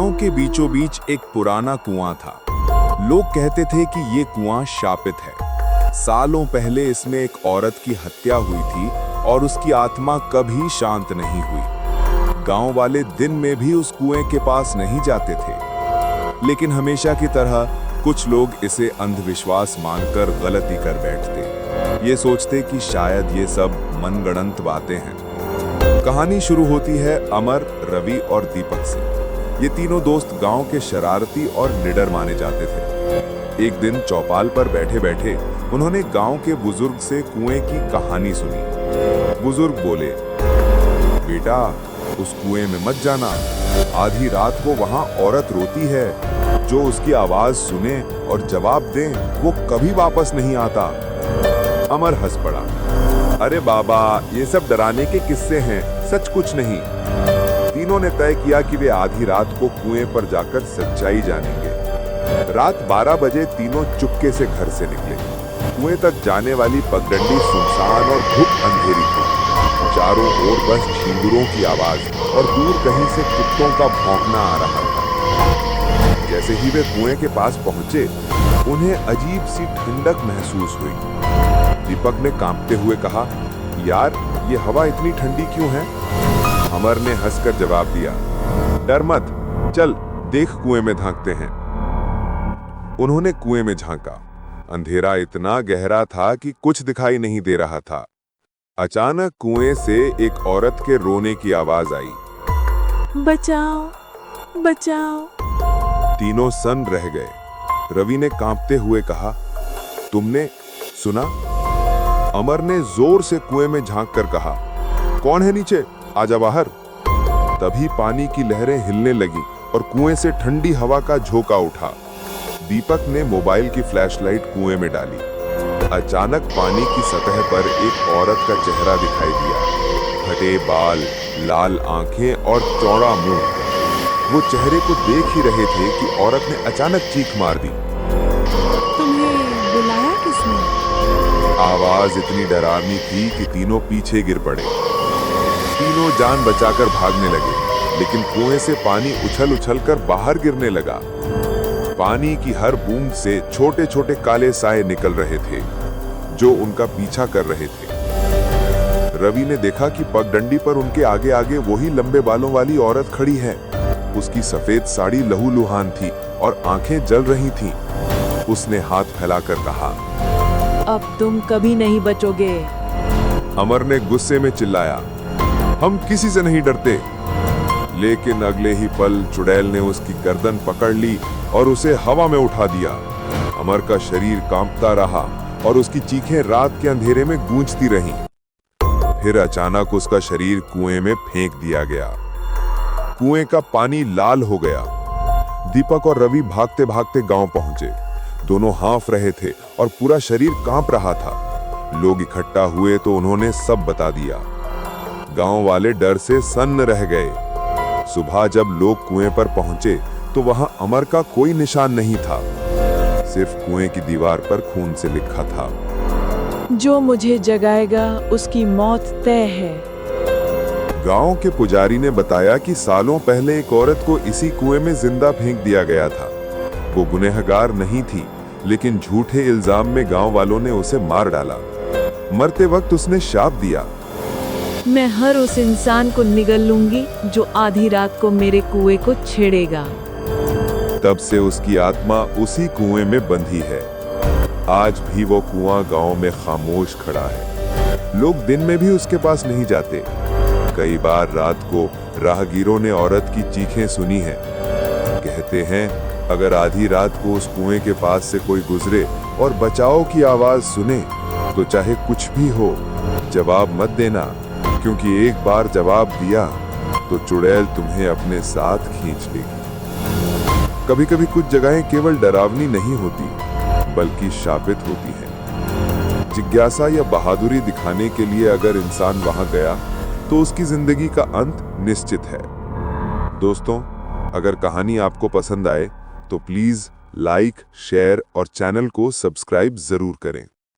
गांव के बीचों बीच एक पुराना कुआं था। लोग कहते थे कि ये कुआं शापित है। सालों पहले इसमें एक औरत की हत्या हुई थी और उसकी आत्मा कभी शांत नहीं हुई। गांव वाले दिन में भी उस कुएं के पास नहीं जाते थे, लेकिन हमेशा की तरह कुछ लोग इसे अंधविश्वास मानकर गलती कर बैठते। ये सोचते कि शायद ये सब मनगढ़ंत बातें हैं। कहानी शुरू होती है अमर, रवि और दीपक से। ये तीनों दोस्त गांव के शरारती और निडर माने जाते थे। एक दिन चौपाल पर बैठे बैठे उन्होंने गांव के बुजुर्ग से कुएं की कहानी सुनी। बुजुर्ग बोले, बेटा, उस कुएं में मत जाना। आधी रात को वहां औरत रोती है। जो उसकी आवाज सुने और जवाब दे वो कभी वापस नहीं आता। अमर हंस पड़ा, अरे बाबा, ये सब डराने के किस्से हैं, सच कुछ नहीं। तीनों ने तय किया कि वे आधी रात को कुएं पर जाकर सच्चाई जानेंगे। रात 12 बजे तीनों चुपके से घर से निकले। कुएं तक जाने वाली पगडंडी सुनसान और घुट अंधेरी थी। चारों ओर बस झींगुरों की आवाज और दूर कहीं से कुत्तों का भौंकना आ रहा था। जैसे ही वे कुएं के पास पहुंचे, उन्हें अजीब सी ठंडक महसूस हुई। दीपक ने कांपते हुए कहा, यार, ये हवा इतनी ठंडी क्यों है? अमर ने हंसकर जवाब दिया, डर मत, चल देख, कुएं में झांकते हैं। उन्होंने कुएं में झांका। अंधेरा इतना गहरा था कि कुछ दिखाई नहीं दे रहा था। अचानक कुएं से एक औरत के रोने की आवाज आई, बचाओ, बचाओ। तीनों सन्न रह गए। रवि ने कांपते हुए कहा, तुमने सुना? अमर ने जोर से कुएं में झांक कर कहा, कौन है नीचे? आजा बाहर। तभी पानी की लहरें हिलने लगी और कुएं से ठंडी हवा का झोंका उठा। दीपक ने मोबाइल की फ्लैशलाइट कुएं में डाली। अचानक पानी की सतह पर एक औरत का चेहरा दिखाई दिया। फटे बाल, लाल आंखें और चौड़ा मुंह। वो चेहरे को देख ही रहे थे कि औरत ने अचानक चीख मार दी, तुम्हें बुलाया किसने? आवाज इतनी डरावनी थी कि तीनों पीछे गिर पड़े। तीनों जान बचाकर भागने लगे, लेकिन कुएं से पानी उछल उछल कर बाहर गिरने लगा। पानी की हर बूंद से छोटे छोटे काले साए निकल रहे थे, जो उनका पीछा कर रहे थे। रवि ने देखा कि पगडंडी पर उनके आगे आगे वही लंबे बालों वाली औरत खड़ी है। उसकी सफेद साड़ी लहूलुहान थी और आंखें जल रही थीं। उसने हाथ फैलाकर कहा, अब तुम कभी नहीं बचोगे। अमर ने गुस्से में चिल्लाया, हम किसी से नहीं डरते। लेकिन अगले ही पल चुड़ैल ने उसकी गर्दन पकड़ ली और उसे हवा में उठा दिया। अमर का शरीर कांपता रहा और उसकी चीखें रात के अंधेरे में गूंजती रहीं। फिर अचानक उसका शरीर कुएं में फेंक दिया गया। कुएं का पानी लाल हो गया। दीपक और रवि भागते भागते गांव पहुंचे। दोनों हांफ रहे थे और पूरा शरीर कांप रहा था। लोग इकट्ठा हुए तो उन्होंने सब बता दिया। गांव वाले डर से सन्न रह गए। सुबह जब लोग कुएं पर पहुंचे तो वहां अमर का कोई निशान नहीं था। सिर्फ कुएं की दीवार पर खून से लिखा था, जो मुझे जगाएगा उसकी मौत तय है। गांव के पुजारी ने बताया कि सालों पहले एक औरत को इसी कुएं में जिंदा फेंक दिया गया था। वो गुनहगार नहीं थी, लेकिन झूठे इल्जाम में गांव वालों ने उसे मार डाला। मरते वक्त उसने शाप दिया, मैं हर उस इंसान को निगल लूंगी जो आधी रात को मेरे कुएं को छेड़ेगा। तब से उसकी आत्मा उसी कुएं में बंधी है। आज भी वो कुआं गांव में खामोश खड़ा है। लोग दिन में भी उसके पास नहीं जाते। कई बार रात को राहगीरों ने औरत की चीखें सुनी है। कहते हैं, अगर आधी रात को उस कुएं के पास से कोई गुजरे और बचाओ की आवाज सुने तो चाहे कुछ भी हो, जवाब मत देना, क्योंकि एक बार जवाब दिया तो चुड़ैल तुम्हें अपने साथ खींच लेगी। कभी कभी कुछ जगहें केवल डरावनी नहीं होती, बल्कि शापित होती हैं। जिज्ञासा या बहादुरी दिखाने के लिए अगर इंसान वहां गया तो उसकी जिंदगी का अंत निश्चित है। दोस्तों, अगर कहानी आपको पसंद आए तो प्लीज लाइक, शेयर और चैनल को सब्सक्राइब जरूर करें।